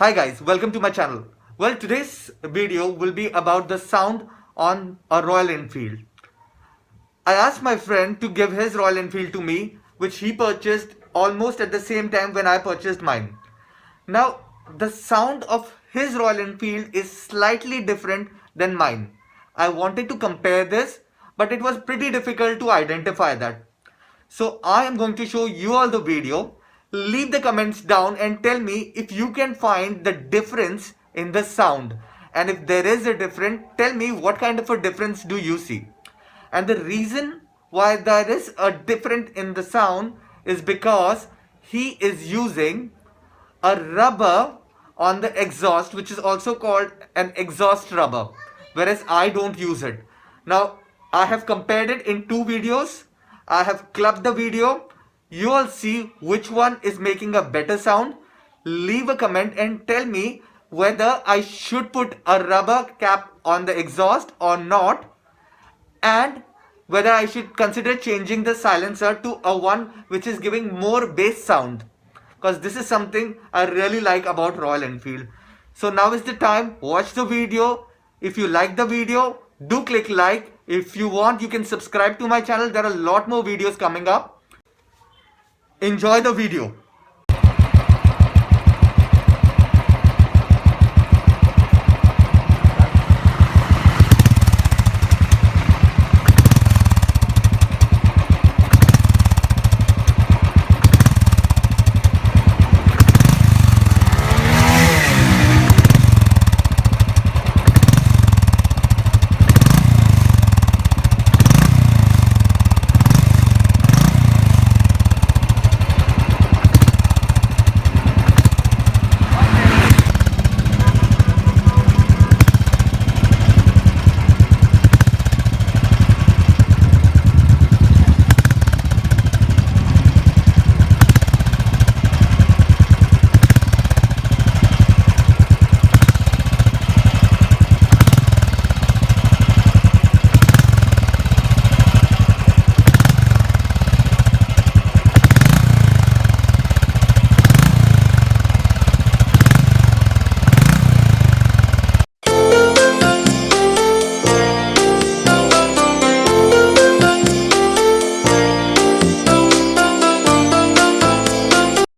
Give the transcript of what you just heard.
Hi guys, welcome to my channel. Well, today's video will be about the sound on a Royal Enfield. I asked my friend to give his Royal Enfield to me, which he purchased almost at the same time when I purchased mine. Now, the sound of his Royal Enfield is slightly different than mine. I wanted to compare this, but it was pretty difficult to identify that. So I am going to show you all the video. Leave the comments down and tell me if you can find the difference in the sound. And if there is a difference, tell me what kind of a difference do you see. And the reason why there is a difference in the sound is because he is using a rubber on the exhaust, which is also called an exhaust rubber, whereas I don't use it. Now I have compared it in two videos. I have clubbed the video. You all see which one is making a better sound. Leave a comment and tell me whether I should put a rubber cap on the exhaust or not, and whether I should consider changing the silencer to a one which is giving more bass sound, because this is something I really like about Royal Enfield. So now is the time. Watch the video. If you like the video, do click like. If you want, you can subscribe to my channel. There are a lot more videos coming up. Enjoy the video.